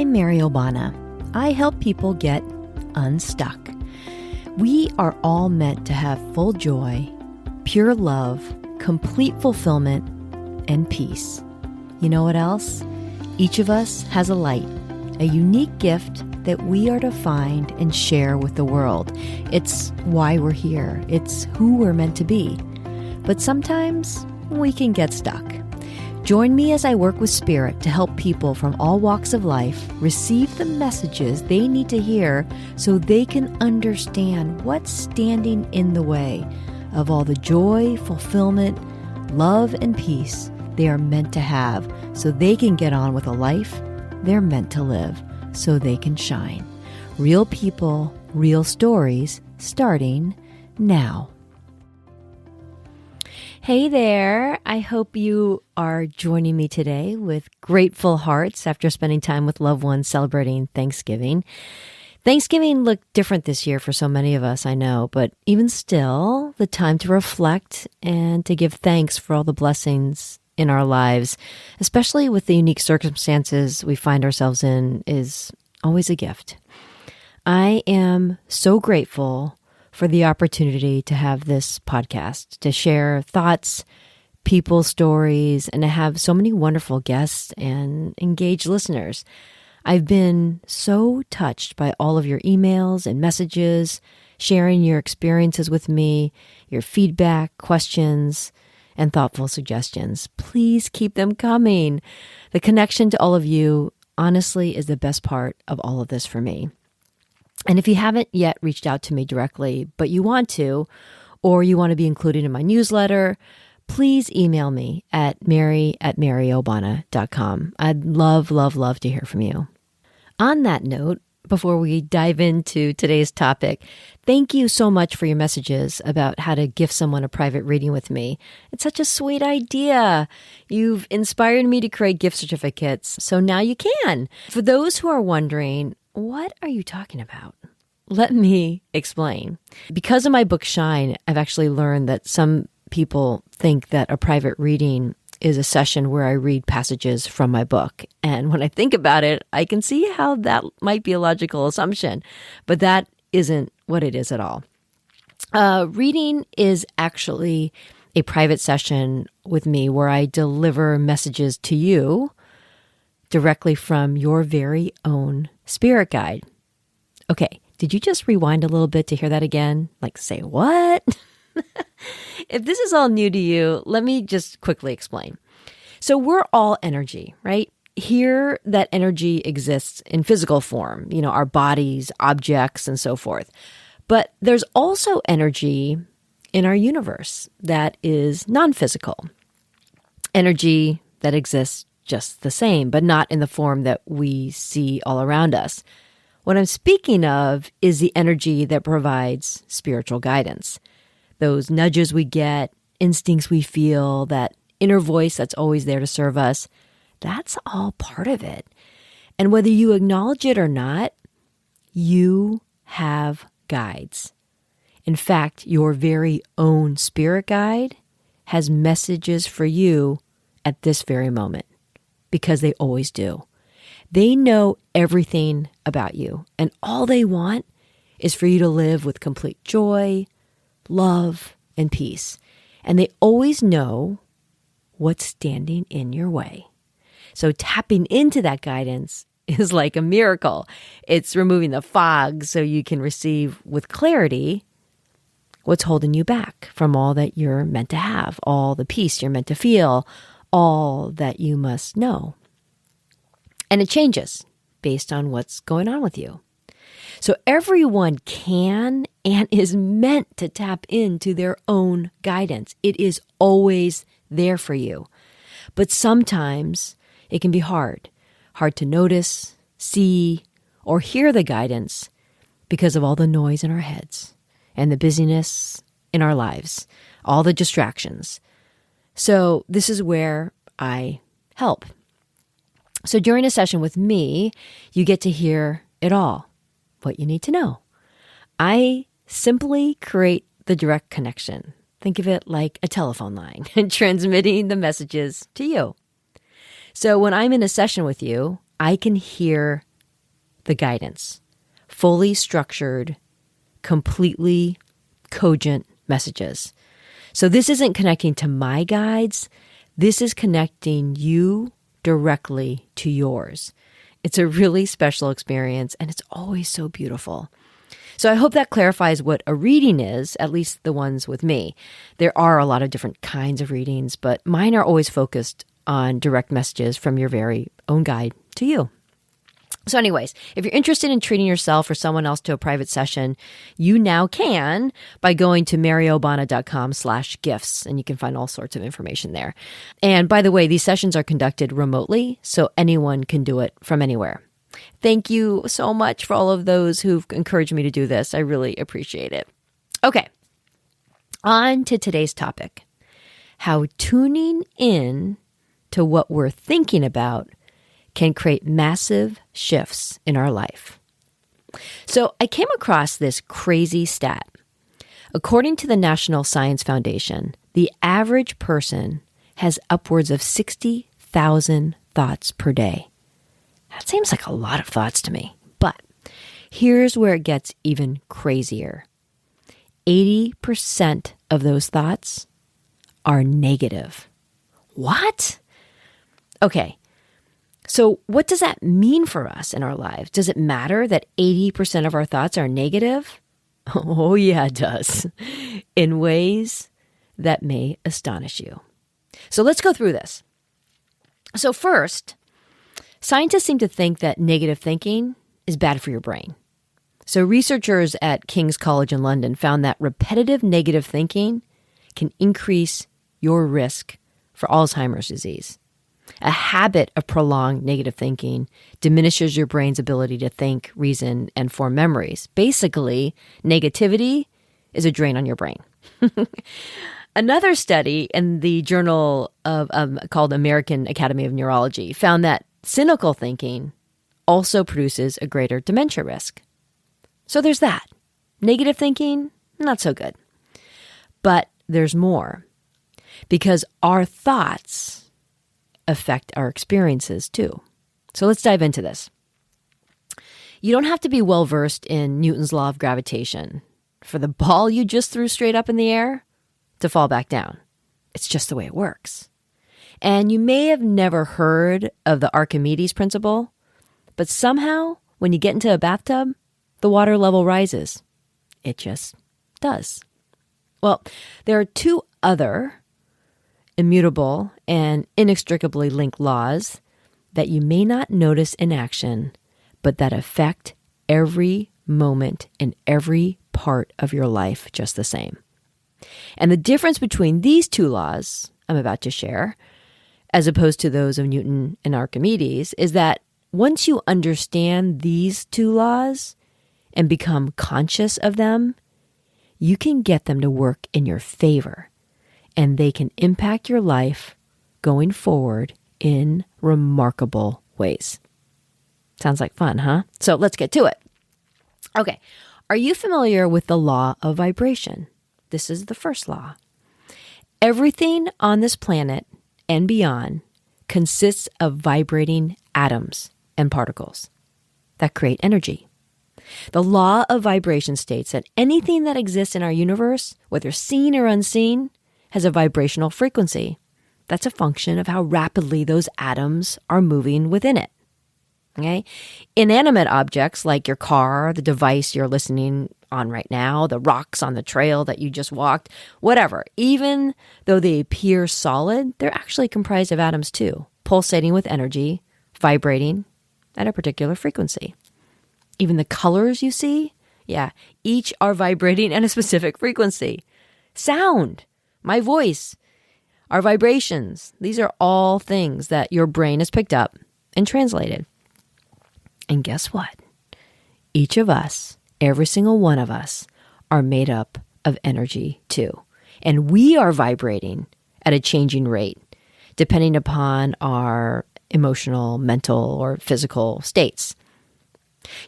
I'm Mary Obana. I help people get unstuck. We are all meant to have full joy, pure love, complete fulfillment, and peace. You know what else? Each of us has a light, a unique gift that we are to find and share with the world. It's why we're here. It's who we're meant to be. But sometimes we can get stuck. Join me as I work with Spirit to help people from all walks of life receive the messages they need to hear so they can understand what's standing in the way of all the joy, fulfillment, love, and peace they are meant to have so they can get on with a life they're meant to live so they can shine. Real people, real stories, starting now. Hey there. I hope you are joining me today with grateful hearts after spending time with loved ones celebrating Thanksgiving. Thanksgiving looked different this year for so many of us, I know, but even still, the time to reflect and to give thanks for all the blessings in our lives, especially with the unique circumstances we find ourselves in, is always a gift. I am so grateful for the opportunity to have this podcast, to share thoughts, people's stories, and to have so many wonderful guests and engaged listeners. I've been so touched by all of your emails and messages, sharing your experiences with me, your feedback, questions, and thoughtful suggestions. Please keep them coming. The connection to all of you, honestly, is the best part of all of this for me. And if you haven't yet reached out to me directly, but you want to, or you want to be included in my newsletter, please email me at mary@maryobana.com. I'd love, love, love to hear from you. On that note, before we dive into today's topic, thank you so much for your messages about how to gift someone a private reading with me. It's such a sweet idea. You've inspired me to create gift certificates, so now you can. For those who are wondering, what are you talking about? Let me explain. Because of my book Shine, I've actually learned that some people think that a private reading is a session where I read passages from my book. And when I think about it, I can see how that might be a logical assumption, but that isn't what it is at all. Reading is actually a private session with me where I deliver messages to you directly from your very own spirit guide. Okay, did you just rewind a little bit to hear that again? Like, say what? If this is all new to you, let me just quickly explain. So we're all energy, right? Here, that energy exists in physical form, our bodies, objects, and so forth. But there's also energy in our universe that is non-physical. Energy that exists just the same, but not in the form that we see all around us. What I'm speaking of is the energy that provides spiritual guidance. Those nudges we get, instincts we feel, that inner voice that's always there to serve us, that's all part of it. And whether you acknowledge it or not, you have guides. In fact, your very own spirit guide has messages for you at this very moment. Because they always do. They know everything about you, and all they want is for you to live with complete joy, love, and peace. And they always know what's standing in your way. So tapping into that guidance is like a miracle. It's removing the fog so you can receive with clarity what's holding you back from all that you're meant to have, all the peace you're meant to feel, all that you must know. And it changes based on what's going on with you. So everyone can and is meant to tap into their own guidance. It is always there for you. But sometimes it can be hard to notice, see, or hear the guidance because of all the noise in our heads and the busyness in our lives, all the distractions. So this is where I help. So during a session with me, you get to hear it all, what you need to know. I simply create the direct connection. Think of it like a telephone line and transmitting the messages to you. So when I'm in a session with you, I can hear the guidance. Fully structured, completely cogent messages. So this isn't connecting to my guides. This is connecting you directly to yours. It's a really special experience, and it's always so beautiful. So I hope that clarifies what a reading is, at least the ones with me. There are a lot of different kinds of readings, but mine are always focused on direct messages from your very own guide to you. So anyways, if you're interested in treating yourself or someone else to a private session, you now can by going to mariobana.com/gifts, and you can find all sorts of information there. And by the way, these sessions are conducted remotely, so anyone can do it from anywhere. Thank you so much for all of those who've encouraged me to do this. I really appreciate it. Okay, on to today's topic, how tuning in to what we're thinking about can create massive shifts in our life. So I came across this crazy stat. According to the National Science Foundation, the average person has upwards of 60,000 thoughts per day. That seems like a lot of thoughts to me. But here's where it gets even crazier. 80% of those thoughts are negative. What? Okay. So what does that mean for us in our lives? Does it matter that 80% of our thoughts are negative? Oh, yeah, it does. In ways that may astonish you. So let's go through this. So first, scientists seem to think that negative thinking is bad for your brain. So researchers at King's College in London found that repetitive negative thinking can increase your risk for Alzheimer's disease. A habit of prolonged negative thinking diminishes your brain's ability to think, reason, and form memories. Basically, negativity is a drain on your brain. Another study in the journal of called American Academy of Neurology found that cynical thinking also produces a greater dementia risk. So there's that. Negative thinking, not so good. But there's more. Because our thoughts affect our experiences too. So let's dive into this. You don't have to be well versed in Newton's law of gravitation for the ball you just threw straight up in the air to fall back down. It's just the way it works. And you may have never heard of the Archimedes principle, but somehow when you get into a bathtub, the water level rises. It just does. Well, there are two other immutable and inextricably linked laws that you may not notice in action, but that affect every moment in every part of your life just the same. And the difference between these two laws I'm about to share, as opposed to those of Newton and Archimedes, is that once you understand these two laws and become conscious of them, you can get them to work in your favor. And they can impact your life going forward in remarkable ways. Sounds like fun, huh? So let's get to it. Okay. Are you familiar with the law of vibration? This is the first law. Everything on this planet and beyond consists of vibrating atoms and particles that create energy. The law of vibration states that anything that exists in our universe, whether seen or unseen, has a vibrational frequency. That's a function of how rapidly those atoms are moving within it. Okay? Inanimate objects like your car, the device you're listening on right now, the rocks on the trail that you just walked, whatever, even though they appear solid, they're actually comprised of atoms too, pulsating with energy, vibrating at a particular frequency. Even the colors you see, each are vibrating at a specific frequency. Sound. My voice, our vibrations, these are all things that your brain has picked up and translated. And guess what? Each of us, every single one of us, are made up of energy too. And we are vibrating at a changing rate, depending upon our emotional, mental, or physical states.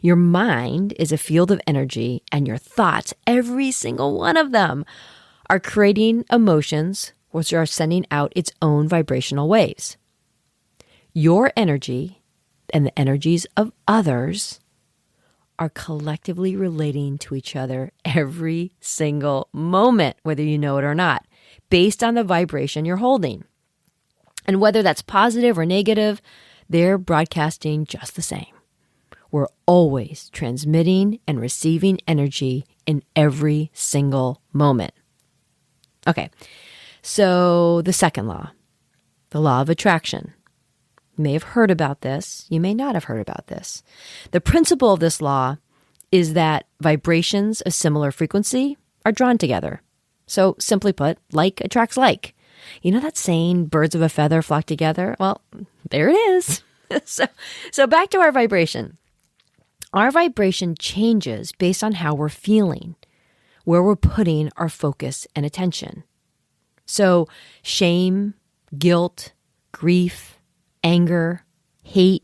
Your mind is a field of energy, and your thoughts, every single one of them, are creating emotions which are sending out its own vibrational waves. Your energy and the energies of others are collectively relating to each other every single moment, whether you know it or not, based on the vibration you're holding. And whether that's positive or negative, they're broadcasting just the same. We're always transmitting and receiving energy in every single moment. Okay, so the second law, the law of attraction. You may have heard about this. You may not have heard about this. The principle of this law is that vibrations of similar frequency are drawn together. So simply put, like attracts like. You know that saying, birds of a feather flock together? Well, there it is. So back to our vibration. Our vibration changes based on how we're feeling, where we're putting our focus and attention. So shame, guilt, grief, anger, hate,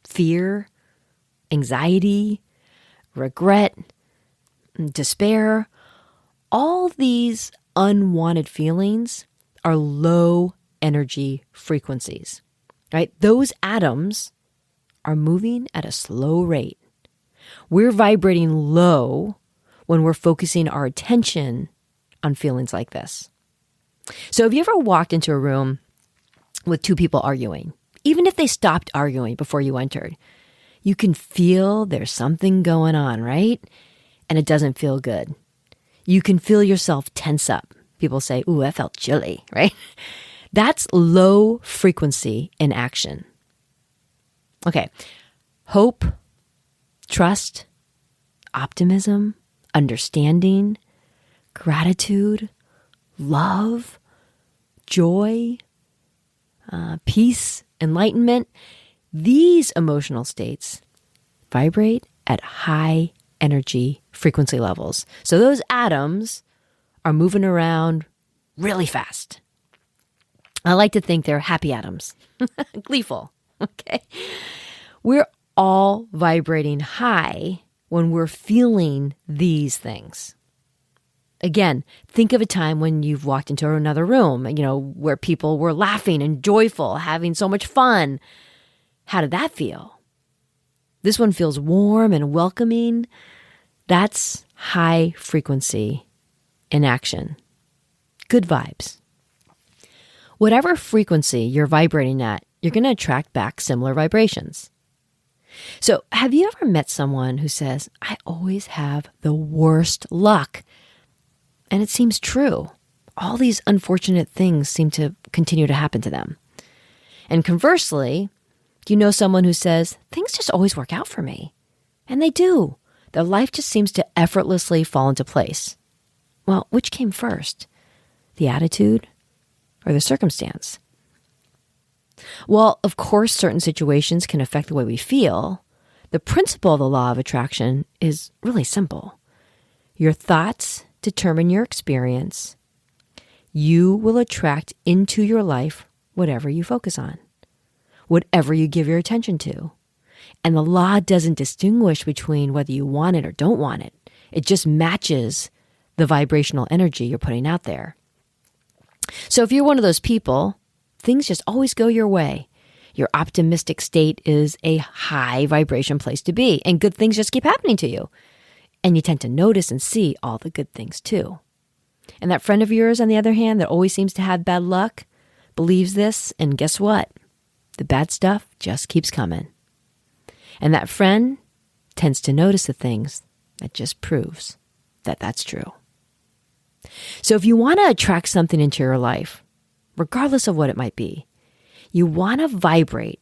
fear, anxiety, regret, despair, all these unwanted feelings are low energy frequencies, right? Those atoms are moving at a slow rate. We're vibrating low when we're focusing our attention on feelings like this. So have you ever walked into a room with two people arguing? Even if they stopped arguing before you entered, you can feel there's something going on, right? And it doesn't feel good. You can feel yourself tense up. People say, ooh, that felt chilly, right? That's low frequency in action. Okay, hope, trust, optimism, understanding, gratitude, love, joy, peace, enlightenment. These emotional states vibrate at high energy frequency levels. So those atoms are moving around really fast. I like to think they're happy atoms, gleeful, okay? We're all vibrating high when we're feeling these things. Again, think of a time when you've walked into another room, where people were laughing and joyful, having so much fun. How did that feel? This one feels warm and welcoming. That's high frequency in action. Good vibes. Whatever frequency you're vibrating at, you're going to attract back similar vibrations. So have you ever met someone who says, I always have the worst luck? And it seems true. All these unfortunate things seem to continue to happen to them. And conversely, you know someone who says, things just always work out for me. And they do. Their life just seems to effortlessly fall into place. Well, which came first? The attitude or the circumstance? Well, of course, certain situations can affect the way we feel. The principle of the law of attraction is really simple. Your thoughts determine your experience. You will attract into your life whatever you focus on, whatever you give your attention to. And the law doesn't distinguish between whether you want it or don't want it. It just matches the vibrational energy you're putting out there. So if you're one of those people, things just always go your way. Your optimistic state is a high vibration place to be, and good things just keep happening to you. And you tend to notice and see all the good things too. And that friend of yours, on the other hand, that always seems to have bad luck, believes this, and guess what? The bad stuff just keeps coming. And that friend tends to notice the things that just proves that that's true. So if you want to attract something into your life, regardless of what it might be, you want to vibrate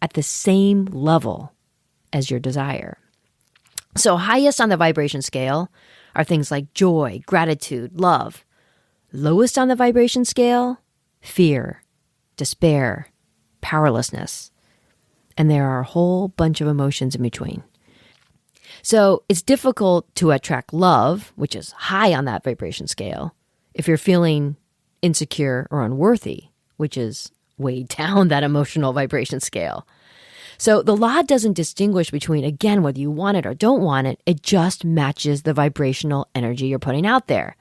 at the same level as your desire. So highest on the vibration scale are things like joy, gratitude, love. Lowest on the vibration scale, fear, despair, powerlessness. And there are a whole bunch of emotions in between. So it's difficult to attract love, which is high on that vibration scale, if you're feeling insecure or unworthy, which is way down that emotional vibration scale. So the law doesn't distinguish between, again, whether you want it or don't want it. It just matches the vibrational energy you're putting out there.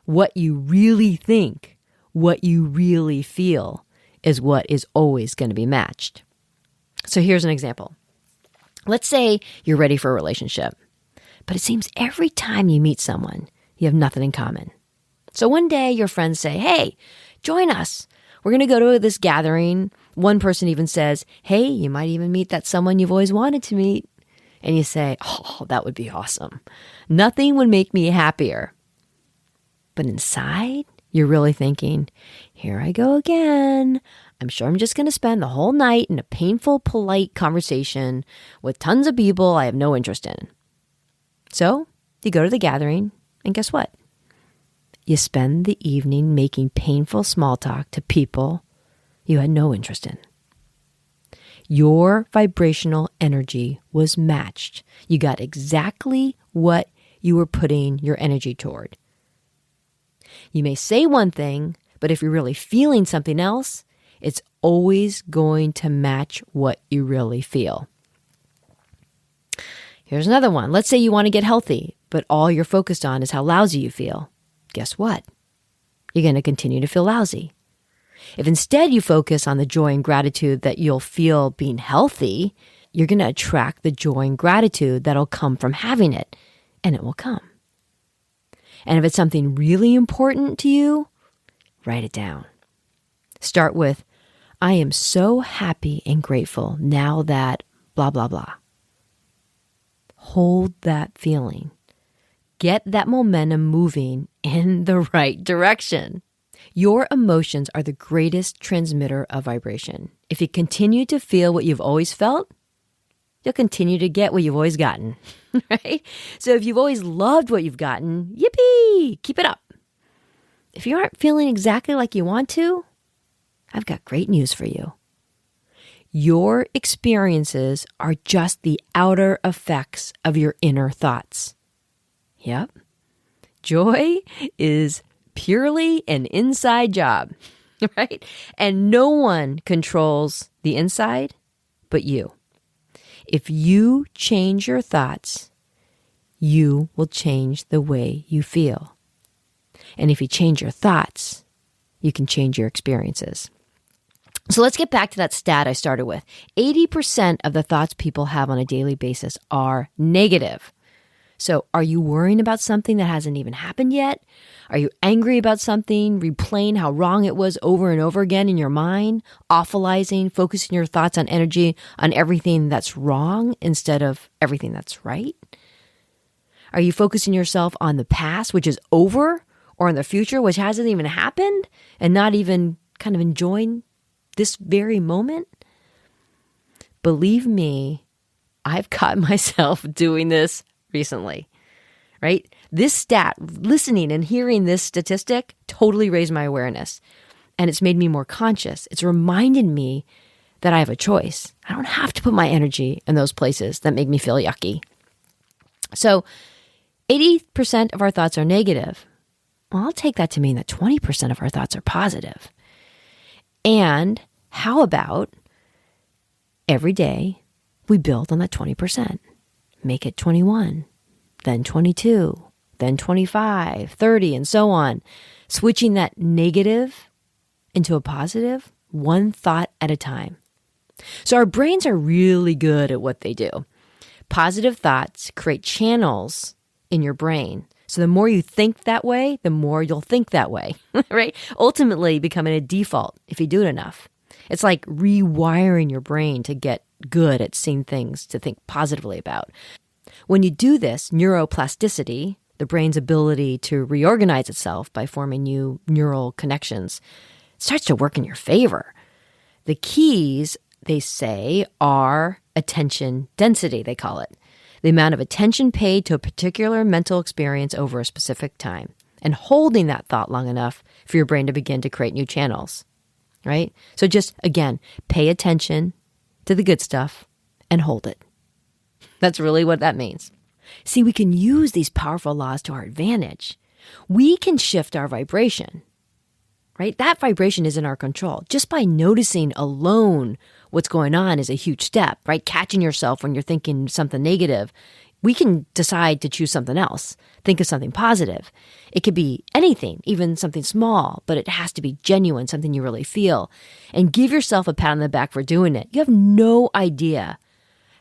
What you really think, what you really feel is what is always going to be matched. So here's an example. Let's say you're ready for a relationship, but it seems every time you meet someone, you have nothing in common. So one day your friends say, hey, join us. We're going to go to this gathering. One person even says, hey, you might even meet that someone you've always wanted to meet. And you say, oh, that would be awesome. Nothing would make me happier. But inside, you're really thinking, here I go again. I'm sure I'm just going to spend the whole night in a painful, polite conversation with tons of people I have no interest in. So you go to the gathering, and guess what? You spend the evening making painful small talk to people you had no interest in. Your vibrational energy was matched. You got exactly what you were putting your energy toward. You may say one thing, but if you're really feeling something else, it's always going to match what you really feel. Here's another one. Let's say you want to get healthy, but all you're focused on is how lousy you feel. Guess what? You're going to continue to feel lousy. If instead you focus on the joy and gratitude that you'll feel being healthy, you're going to attract the joy and gratitude that'll come from having it, and it will come. And if it's something really important to you, write it down. Start with, I am so happy and grateful now that blah, blah, blah. Hold that feeling. Get that momentum moving in the right direction. Your emotions are the greatest transmitter of vibration. If you continue to feel what you've always felt, you'll continue to get what you've always gotten, right? So if you've always loved what you've gotten, yippee, keep it up. If you aren't feeling exactly like you want to, I've got great news for you. Your experiences are just the outer effects of your inner thoughts. Yep. Joy is purely an inside job, right? And no one controls the inside but you. If you change your thoughts, you will change the way you feel. And if you change your thoughts, you can change your experiences. So let's get back to that stat I started with. 80% of the thoughts people have on a daily basis are negative. So are you worrying about something that hasn't even happened yet? Are you angry about something, replaying how wrong it was over and over again in your mind, awfulizing, focusing your thoughts on energy on everything that's wrong instead of everything that's right? Are you focusing yourself on the past, which is over, or on the future, which hasn't even happened, and not even kind of enjoying this very moment? Believe me, I've caught myself doing this recently, right? This stat, listening and hearing this statistic totally raised my awareness, and it's made me more conscious. It's reminded me that I have a choice. I don't have to put my energy in those places that make me feel yucky. So 80% of our thoughts are negative. Well, I'll take that to mean that 20% of our thoughts are positive. And how about every day we build on that 20%? Make it 21, then 22, then 25, 30, and so on. Switching that negative into a positive, one thought at a time. So our brains are really good at what they do. Positive thoughts create channels in your brain. So the more you think that way, the more you'll think that way, right? Ultimately becoming a default if you do it enough. It's like rewiring your brain to get good at seeing things to think positively about. When you do this, neuroplasticity, the brain's ability to reorganize itself by forming new neural connections, starts to work in your favor. The keys, they say, are attention density, they call it. The amount of attention paid to a particular mental experience over a specific time, and holding that thought long enough for your brain to begin to create new channels, right? So just, again, pay attention to the good stuff and hold it. That's really what that means. See, we can use these powerful laws to our advantage. We can shift our vibration, right? That vibration is in our control. Just by noticing alone what's going on is a huge step, right? Catching yourself when you're thinking something negative. We can decide to choose something else. Think of something positive. It could be anything, even something small, but it has to be genuine, something you really feel. And give yourself a pat on the back for doing it. You have no idea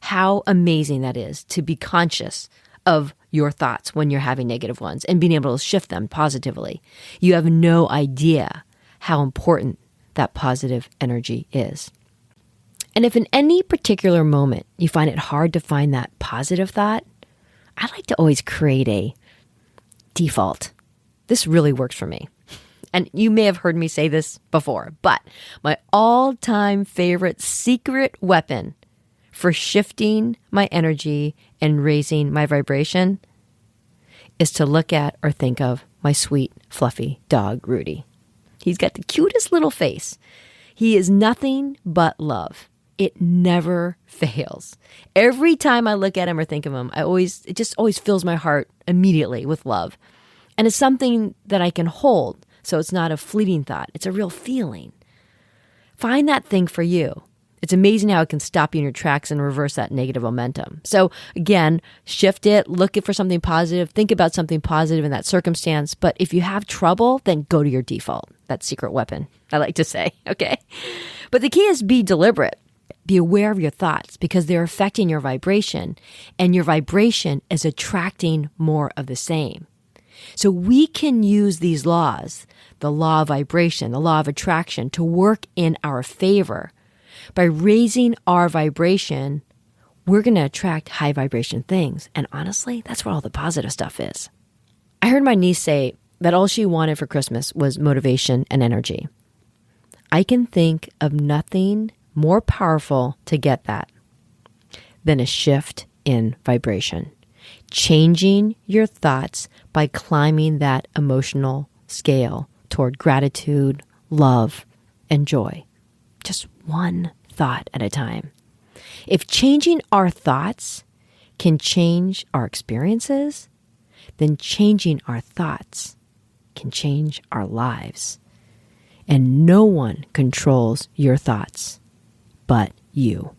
how amazing that is to be conscious of your thoughts when you're having negative ones and being able to shift them positively. You have no idea how important that positive energy is. And if in any particular moment you find it hard to find that positive thought, I like to always create a default. This really works for me. And you may have heard me say this before, but my all-time favorite secret weapon for shifting my energy and raising my vibration is to look at or think of my sweet, fluffy dog, Rudy. He's got the cutest little face. He is nothing but love. It never fails. Every time I look at him or think of him, it just always fills my heart immediately with love. And it's something that I can hold, so it's not a fleeting thought. It's a real feeling. Find that thing for you. It's amazing how it can stop you in your tracks and reverse that negative momentum. So again, shift it, look for something positive, think about something positive in that circumstance. But if you have trouble, then go to your default, that secret weapon, I like to say, okay? But the key is be deliberate. Be aware of your thoughts because they're affecting your vibration, and your vibration is attracting more of the same. So we can use these laws, the law of vibration, the law of attraction, to work in our favor. By raising our vibration, we're going to attract high vibration things. And honestly, that's where all the positive stuff is. I heard my niece say that all she wanted for Christmas was motivation and energy. I can think of nothing more powerful to get that than a shift in vibration. Changing your thoughts by climbing that emotional scale toward gratitude, love, and joy. Just one thought at a time. If changing our thoughts can change our experiences, then changing our thoughts can change our lives. And no one controls your thoughts but you.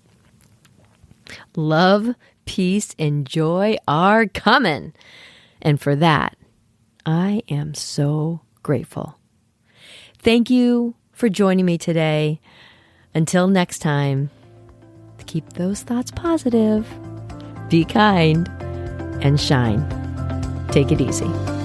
Love, peace, and joy are coming. And for that, I am so grateful. Thank you for joining me today. Until next time, keep those thoughts positive, be kind, and shine. Take it easy.